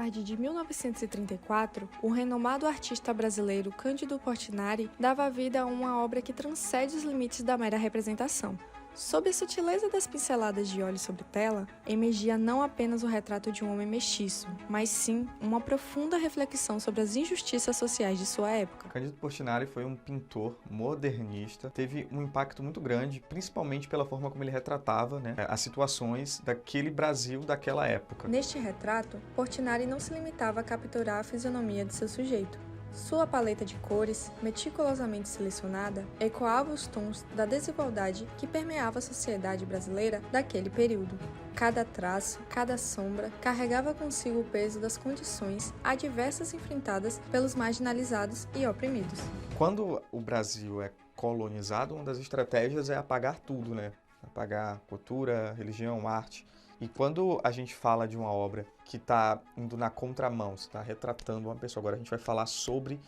tarde de 1934, o renomado artista brasileiro Cândido Portinari dava vida a uma obra que transcende os limites da mera representação. Sob a sutileza das pinceladas de óleo sobre tela, emergia não apenas o retrato de um homem mestiço, mas sim uma profunda reflexão sobre as injustiças sociais de sua época. Cândido Portinari foi um pintor modernista, teve um impacto muito grande, principalmente pela forma como ele retratava, as situações daquele Brasil daquela época. Neste retrato, Portinari não se limitava a capturar a fisionomia de seu sujeito. Sua paleta de cores, meticulosamente selecionada, ecoava os tons da desigualdade que permeava a sociedade brasileira daquele período. Cada traço, cada sombra, carregava consigo o peso das condições adversas enfrentadas pelos marginalizados e oprimidos. Quando o Brasil é colonizado, uma das estratégias é apagar tudo, Apagar cultura, religião, arte. E quando a gente fala de uma obra que está indo na contramão, está retratando uma pessoa, agora a gente vai falar sobre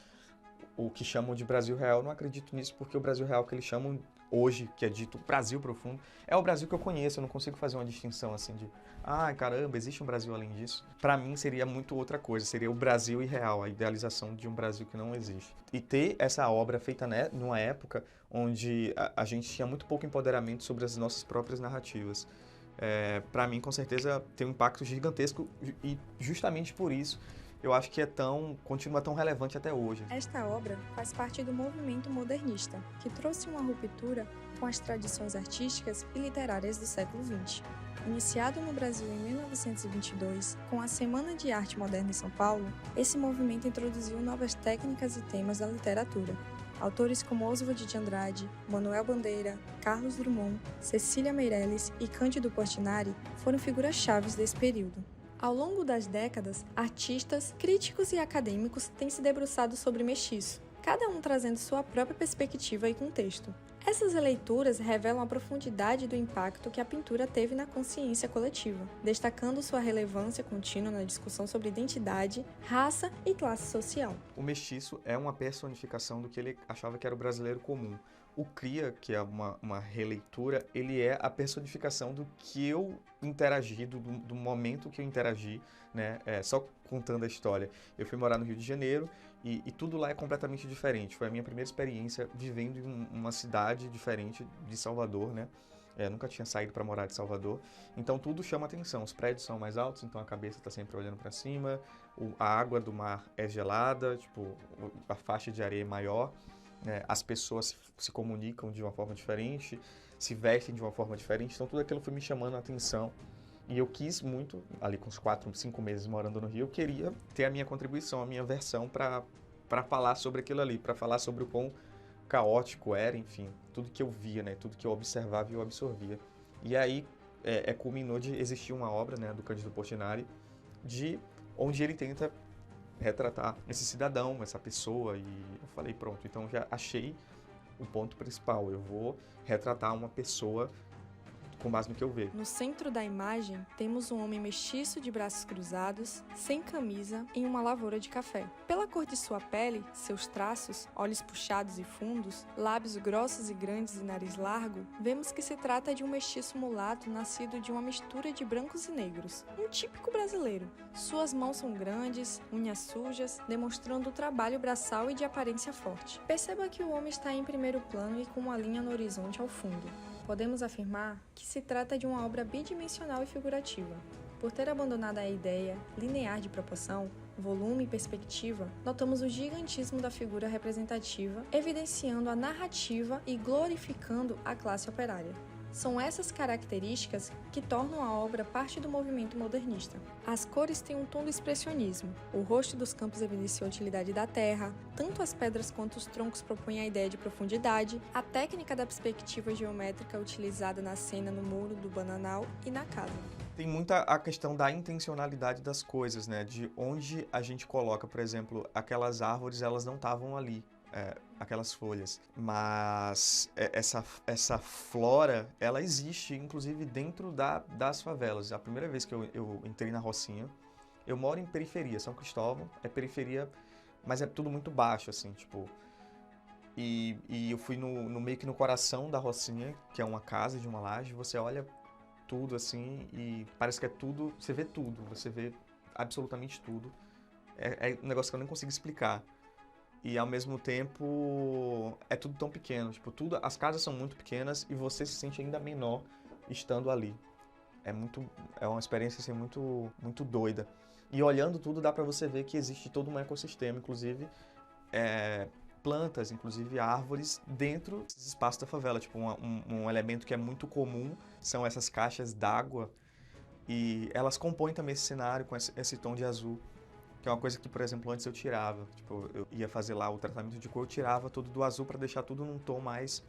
o que chamam de Brasil Real. Eu não acredito nisso, porque o Brasil Real que eles chamam hoje, que é dito Brasil Profundo, é o Brasil que eu conheço. Eu não consigo fazer uma distinção assim de, caramba, existe um Brasil além disso. Para mim seria muito outra coisa, seria o Brasil irreal, a idealização de um Brasil que não existe. E ter essa obra feita numa época onde a gente tinha muito pouco empoderamento sobre as nossas próprias narrativas. Para mim, com certeza, tem um impacto gigantesco e justamente por isso eu acho que continua tão relevante até hoje. Esta obra faz parte do movimento modernista, que trouxe uma ruptura com as tradições artísticas e literárias do século XX. Iniciado no Brasil em 1922, com a Semana de Arte Moderna em São Paulo, esse movimento introduziu novas técnicas e temas da literatura. Autores como Oswald de Andrade, Manuel Bandeira, Carlos Drummond, Cecília Meirelles e Cândido Portinari foram figuras-chave desse período. Ao longo das décadas, artistas, críticos e acadêmicos têm se debruçado sobre mestiço, cada um trazendo sua própria perspectiva e contexto. Essas releituras revelam a profundidade do impacto que a pintura teve na consciência coletiva, destacando sua relevância contínua na discussão sobre identidade, raça e classe social. O mestiço é uma personificação do que ele achava que era o brasileiro comum. O Cria, que é uma releitura, ele é a personificação do que eu interagi, do momento que eu interagi, só contando a história. Eu fui morar no Rio de Janeiro e tudo lá é completamente diferente. Foi a minha primeira experiência vivendo em uma cidade diferente de Salvador, nunca tinha saído para morar de Salvador, então tudo chama atenção. Os prédios são mais altos, então a cabeça está sempre olhando para cima, a água do mar é gelada, a faixa de areia é maior. As pessoas se comunicam de uma forma diferente, se vestem de uma forma diferente, então tudo aquilo foi me chamando a atenção e eu quis muito, ali com os 4, 5 meses morando no Rio, eu queria ter a minha contribuição, a minha versão para falar sobre aquilo ali, para falar sobre o quão caótico era, enfim, tudo que eu via, tudo que eu observava e eu absorvia. E aí culminou de existir uma obra do Cândido Portinari, onde ele tenta retratar esse cidadão, essa pessoa, e eu falei, pronto, então já achei o ponto principal, eu vou retratar uma pessoa com base no que eu vejo. No centro da imagem, temos um homem mestiço de braços cruzados, sem camisa, em uma lavoura de café. Pela cor de sua pele, seus traços, olhos puxados e fundos, lábios grossos e grandes e nariz largo, vemos que se trata de um mestiço mulato nascido de uma mistura de brancos e negros, um típico brasileiro. Suas mãos são grandes, unhas sujas, demonstrando o trabalho braçal e de aparência forte. Perceba que o homem está em primeiro plano e com uma linha no horizonte ao fundo. Podemos afirmar que se trata de uma obra bidimensional e figurativa. Por ter abandonado a ideia linear de proporção, volume e perspectiva, notamos o gigantismo da figura representativa, evidenciando a narrativa e glorificando a classe operária. São essas características que tornam a obra parte do movimento modernista. As cores têm um tom do expressionismo. O rosto dos campos evidencia a utilidade da terra, tanto as pedras quanto os troncos propõem a ideia de profundidade, a técnica da perspectiva geométrica utilizada na cena no muro do bananal e na casa. Tem muita a questão da intencionalidade das coisas, de onde a gente coloca, por exemplo, aquelas árvores, elas não estavam ali. Aquelas folhas, mas essa flora, ela existe inclusive dentro das favelas. A primeira vez que eu entrei na Rocinha, eu moro em periferia, São Cristóvão é periferia, mas é tudo muito baixo, assim, e eu fui meio que no coração da Rocinha, que é uma casa de uma laje, você olha tudo assim e parece que é tudo, você vê absolutamente tudo. É um negócio que eu nem consigo explicar. E ao mesmo tempo é tudo tão pequeno, tipo, as casas são muito pequenas e você se sente ainda menor estando ali. É uma experiência assim, muito doida. E olhando tudo dá pra você ver que existe todo um ecossistema, inclusive plantas, inclusive árvores dentro dos espaços da favela. Tipo, um elemento que é muito comum são essas caixas d'água e elas compõem também esse cenário com esse tom de azul. Que é uma coisa que, por exemplo, antes eu tirava. Tipo, eu ia fazer lá o tratamento de cor, eu tirava tudo do azul para deixar tudo num tom mais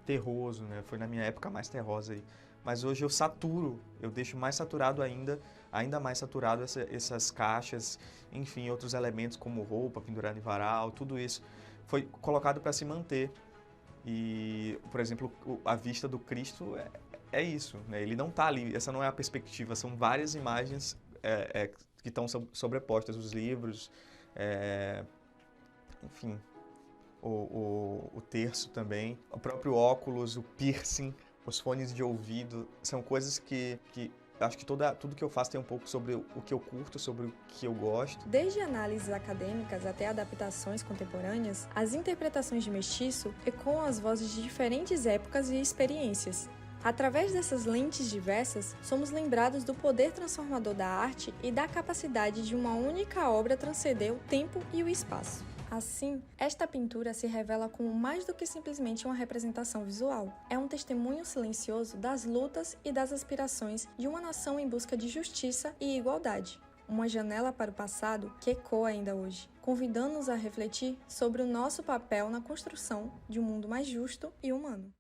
terroso, né? Foi na minha época mais terrosa aí. Mas hoje eu deixo mais saturado ainda mais saturado essas caixas, enfim, outros elementos como roupa pendurada em varal, tudo isso foi colocado para se manter. E, por exemplo, a vista do Cristo é isso, né? Ele não está ali, essa não é a perspectiva, são várias imagens que estão sobrepostas, os livros, enfim, o terço também, o próprio óculos, o piercing, os fones de ouvido, são coisas que acho que tudo que eu faço tem um pouco sobre o que eu curto, sobre o que eu gosto. Desde análises acadêmicas até adaptações contemporâneas, as interpretações de Mestiço ecoam as vozes de diferentes épocas e experiências. Através dessas lentes diversas, somos lembrados do poder transformador da arte e da capacidade de uma única obra transcender o tempo e o espaço. Assim, esta pintura se revela como mais do que simplesmente uma representação visual. É um testemunho silencioso das lutas e das aspirações de uma nação em busca de justiça e igualdade. Uma janela para o passado que ecoa ainda hoje, convidando-nos a refletir sobre o nosso papel na construção de um mundo mais justo e humano.